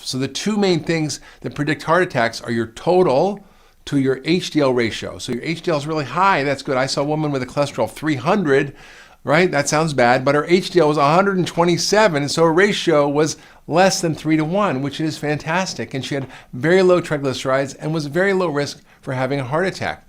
So the two main things that predict heart attacks are your total to your HDL ratio. So your HDL is really high, that's good. I saw a woman with a cholesterol of 300, right? That sounds bad, but her HDL was 127, and so her ratio was less than 3-to-1, which is fantastic. And she had very low triglycerides and was very low risk for having a heart attack.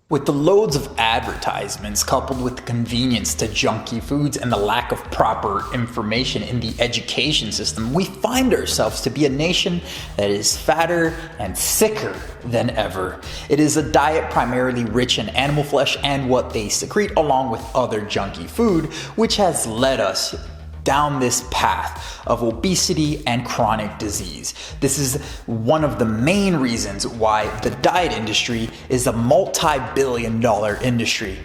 With the loads of advertisements coupled with the convenience to junky foods and the lack of proper information in the education system, we find ourselves to be a nation that is fatter and sicker than ever. It is a diet primarily rich in animal flesh and what they secrete along with other junky food, which has led us down this path of obesity and chronic disease. This is one of the main reasons why the diet industry is a multi-billion-dollar industry.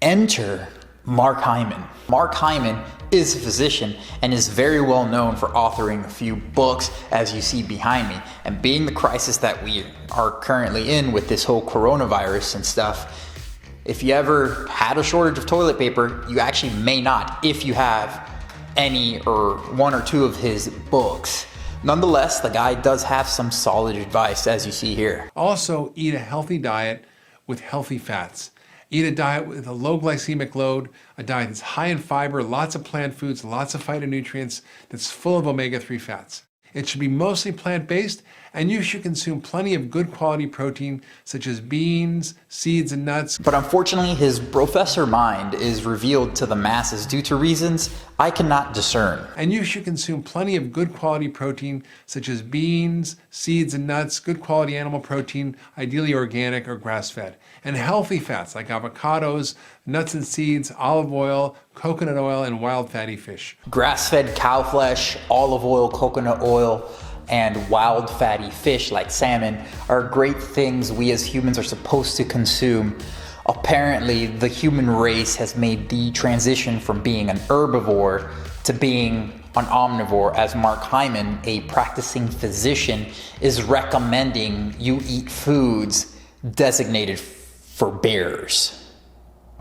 Enter Mark Hyman. Mark Hyman is a physician and is very well known for authoring a few books, as you see behind me. And being the crisis that we are currently in with this whole coronavirus and stuff, if you ever had a shortage of toilet paper, you actually may not if you have any or one or two of his books. Nonetheless, the guy does have some solid advice, as you see here. Also, eat a healthy diet with healthy fats. Eat a diet with a low glycemic load, a diet that's high in fiber, lots of plant foods, lots of phytonutrients, that's full of omega-3 fats. It should be mostly plant-based, and you should consume plenty of good quality protein such as beans, seeds, and nuts. But unfortunately, his Brofessor mind is revealed to the masses due to reasons I cannot discern. And you should consume plenty of good quality protein such as beans, seeds, and nuts, good quality animal protein, ideally organic or grass-fed. And healthy fats like avocados, nuts and seeds, olive oil, coconut oil, and wild fatty fish. Grass-fed cow flesh, olive oil, coconut oil, and wild fatty fish like salmon are great things we as humans are supposed to consume. Apparently, the human race has made the transition from being an herbivore to being an omnivore, as Mark Hyman, a practicing physician, is recommending you eat foods designated for bears.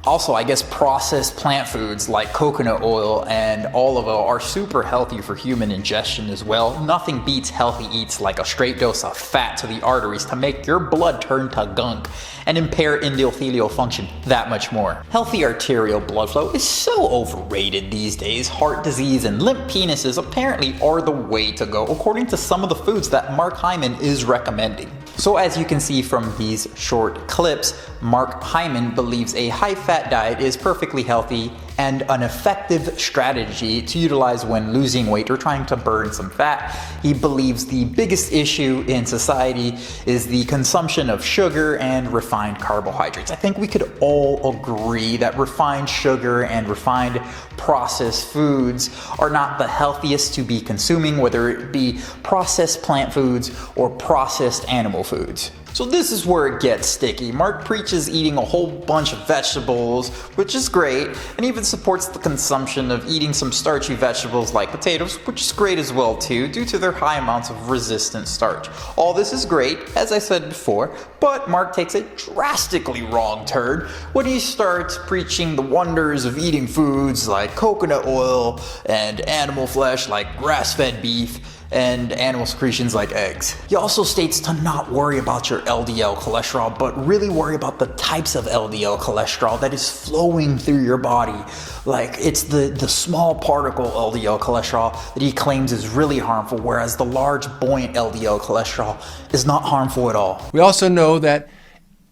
Also, I guess processed plant foods like coconut oil and olive oil are super healthy for human ingestion as well. Nothing beats healthy eats like a straight dose of fat to the arteries to make your blood turn to gunk and impair endothelial function that much more. Healthy arterial blood flow is so overrated these days. Heart disease and limp penises apparently are the way to go, according to some of the foods that Mark Hyman is recommending. So as you can see from these short clips, Mark Hyman believes a high-fat diet is perfectly healthy and an effective strategy to utilize when losing weight or trying to burn some fat. He believes the biggest issue in society is the consumption of sugar and refined carbohydrates. I think we could all agree that refined sugar and refined processed foods are not the healthiest to be consuming, whether it be processed plant foods or processed animal foods. So this is where it gets sticky. Mark preaches eating a whole bunch of vegetables, which is great, and even supports the consumption of eating some starchy vegetables like potatoes, which is great as well too, due to their high amounts of resistant starch. All this is great, as I said before, but Mark takes a drastically wrong turn when he starts preaching the wonders of eating foods like coconut oil and animal flesh like grass-fed beef and animal secretions like eggs. He also states to not worry about your LDL cholesterol, but really worry about the types of LDL cholesterol that is flowing through your body. Like, it's the small particle LDL cholesterol that he claims is really harmful, whereas the large buoyant LDL cholesterol is not harmful at all. We also know that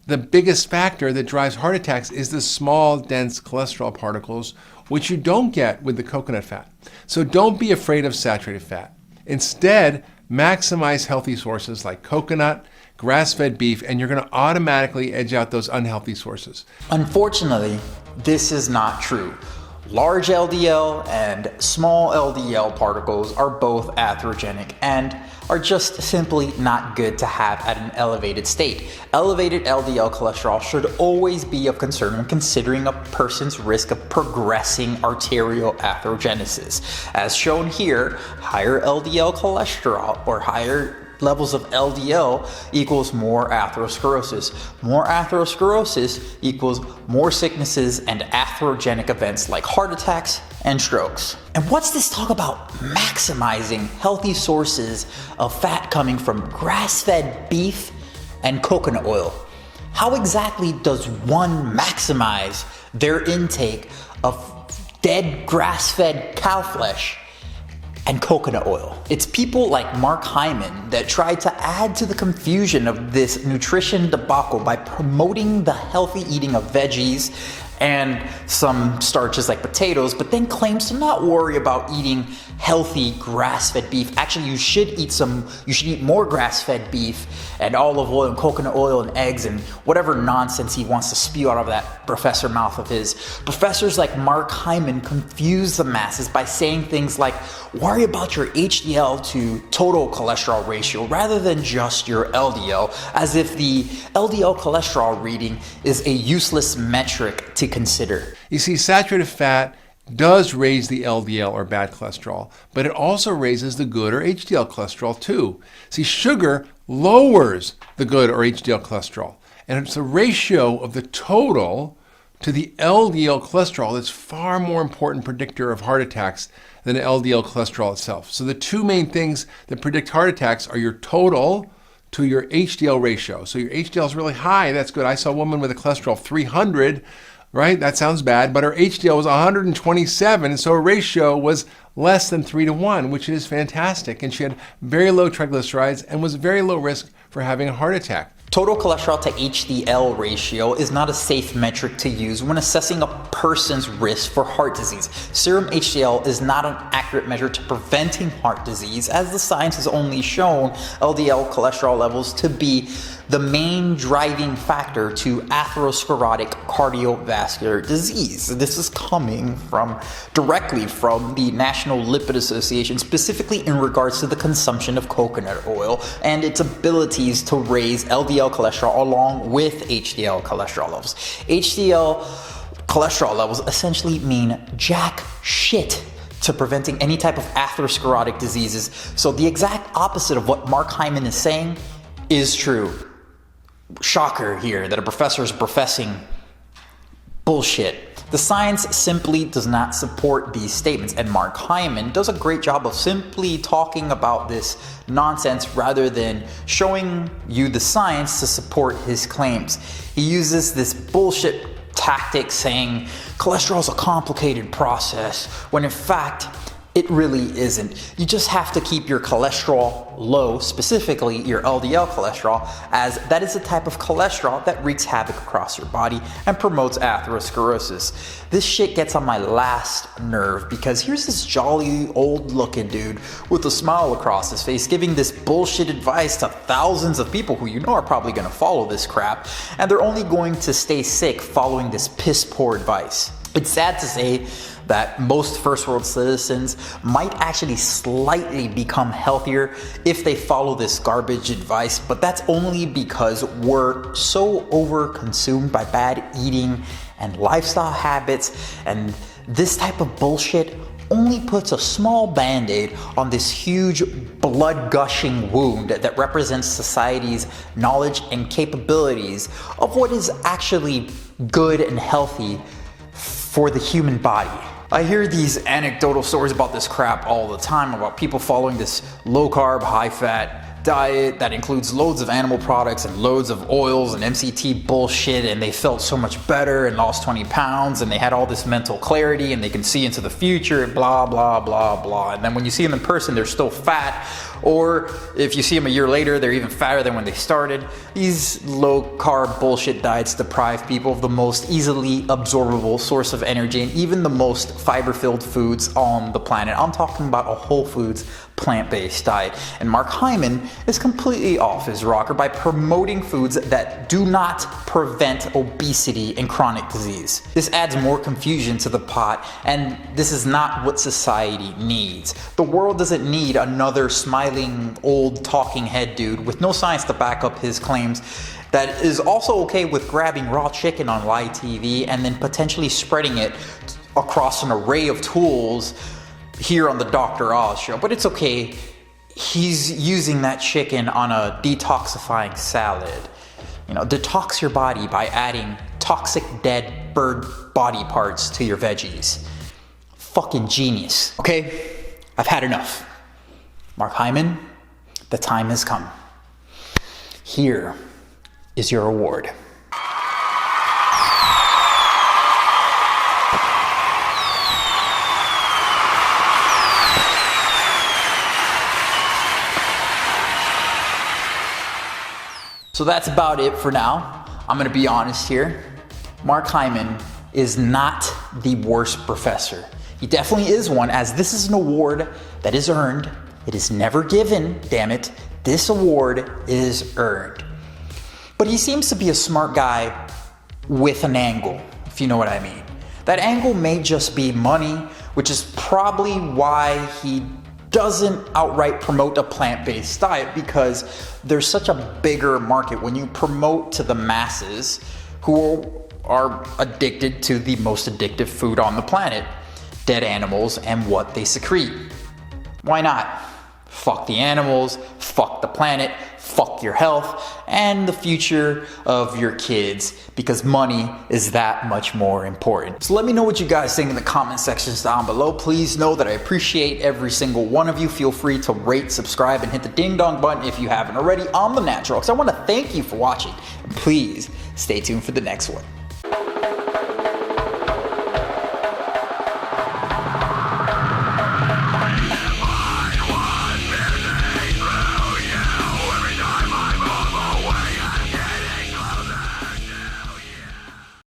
the biggest factor that drives heart attacks is the small, dense cholesterol particles, which you don't get with the coconut fat. So don't be afraid of saturated fat. Instead, maximize healthy sources like coconut, grass-fed beef, and you're going to automatically edge out those unhealthy sources. Unfortunately, this is not true. Large LDL and small LDL particles are both atherogenic, and are just simply not good to have at an elevated state. Elevated LDL cholesterol should always be of concern when considering a person's risk of progressing arterial atherogenesis. As shown here, higher LDL cholesterol or higher levels of LDL equals more atherosclerosis. More atherosclerosis equals more sicknesses and atherogenic events like heart attacks and strokes. And what's this talk about maximizing healthy sources of fat coming from grass-fed beef and coconut oil? How exactly does one maximize their intake of dead grass-fed cow flesh and coconut oil? It's people like Mark Hyman that try to add to the confusion of this nutrition debacle by promoting the healthy eating of veggies and some starches like potatoes, but then claims to not worry about eating healthy grass-fed beef. Actually, you should eat more grass-fed beef and olive oil and coconut oil and eggs and whatever nonsense he wants to spew out of that Brofessor mouth of his. Professors like Mark Hyman confuse the masses by saying things like, worry about your HDL to total cholesterol ratio rather than just your LDL, as if the LDL cholesterol reading is a useless metric to consider. You see, saturated fat does raise the LDL or bad cholesterol, but it also raises the good or HDL cholesterol too. See, sugar lowers the good or HDL cholesterol, and it's the ratio of the total to the LDL cholesterol that's far more important predictor of heart attacks than LDL cholesterol itself. So the two main things that predict heart attacks are your total to your HDL ratio. So your HDL is really high, that's good. I saw a woman with a cholesterol of 300, right? That sounds bad, but her HDL was 127, so her ratio was less than 3-to-1, which is fantastic. And she had very low triglycerides and was very low risk for having a heart attack. Total cholesterol to HDL ratio is not a safe metric to use when assessing a person's risk for heart disease. Serum HDL is not an accurate measure to preventing heart disease, as the science has only shown LDL cholesterol levels to be the main driving factor to atherosclerotic cardiovascular disease. This is coming directly from the National Lipid Association, specifically in regards to the consumption of coconut oil and its abilities to raise LDL cholesterol along with HDL cholesterol levels. HDL cholesterol levels essentially mean jack shit to preventing any type of atherosclerotic diseases. So the exact opposite of what Mark Hyman is saying is true. Shocker here that a professor is professing bullshit. The science simply does not support these statements, and Mark Hyman does a great job of simply talking about this nonsense rather than showing you the science to support his claims. He uses this bullshit tactic saying cholesterol is a complicated process, when in fact it really isn't. You just have to keep your cholesterol low, specifically your LDL cholesterol, as that is the type of cholesterol that wreaks havoc across your body and promotes atherosclerosis. This shit gets on my last nerve because here's this jolly old looking dude with a smile across his face giving this bullshit advice to thousands of people who you know are probably going to follow this crap, and they're only going to stay sick following this piss poor advice. It's sad to say that most first world citizens might actually slightly become healthier if they follow this garbage advice, but that's only because we're so over-consumed by bad eating and lifestyle habits, and this type of bullshit only puts a small band-aid on this huge blood-gushing wound that represents society's knowledge and capabilities of what is actually good and healthy for the human body. I hear these anecdotal stories about this crap all the time, about people following this low-carb, high-fat diet that includes loads of animal products and loads of oils and MCT bullshit, and they felt so much better and lost 20 pounds and they had all this mental clarity and they can see into the future and blah, blah, blah, blah. And then when you see them in person, they're still fat, or if you see them a year later, they're even fatter than when they started. These low-carb bullshit diets deprive people of the most easily absorbable source of energy and even the most fiber-filled foods on the planet. I'm talking about a whole foods, plant-based diet. And Mark Hyman is completely off his rocker by promoting foods that do not prevent obesity and chronic disease. This adds more confusion to the pot, and this is not what society needs. The world doesn't need another smiling old talking head dude with no science to back up his claims that is also okay with grabbing raw chicken on live TV and then potentially spreading it across an array of tools here on the Dr. Oz show. But it's okay, he's using that chicken on a detoxifying salad. You know, detox your body by adding toxic dead bird body parts to your veggies. Fucking genius. Okay, I've had enough. Mark Hyman, the time has come. Here is your award. So that's about it for now. I'm gonna be honest here. Mark Hyman is not the worst professor. He definitely is one, as this is an award that is earned. It is never given, damn it. This award is earned. But he seems to be a smart guy with an angle, if you know what I mean. That angle may just be money, which is probably why he doesn't outright promote a plant-based diet, because there's such a bigger market when you promote to the masses who are addicted to the most addictive food on the planet, dead animals and what they secrete. Why not? Fuck the animals, fuck the planet, fuck your health, and the future of your kids, because money is that much more important. So let me know what you guys think in the comment sections down below. Please know that I appreciate every single one of you. Feel free to rate, subscribe, and hit the ding dong button if you haven't already. I'm The Natural, because I want to thank you for watching. And please stay tuned for the next one.